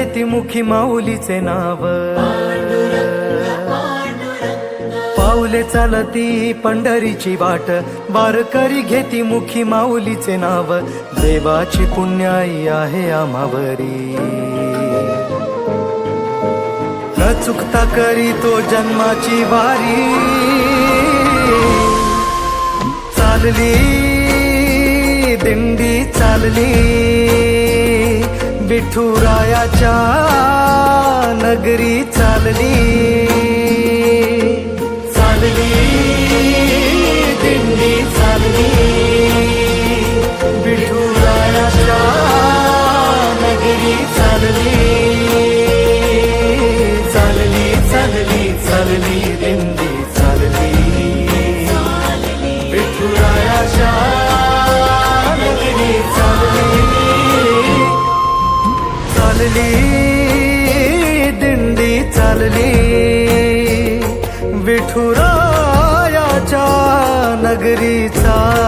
घेती मुखी माऊलीचे नाव, पाऊले चालती पंढरीची वाट, वारकरी घेती मुखी माऊलीचे नाव, देवाची पुण्याई आहे आम्हावरी, न चुकता करी तो जन्माची वारी, चालली दिंडी चालली विठुरायाच्या नगरी, चालली चालली दिंडी चालली विठुरायाच्या नगरी, चालली चालली चालली चालली दिंडी चालली विठुरायाच्या नगरी, चालली चालली दिंडी चालली विठुरायाच्या नगरी, चालली।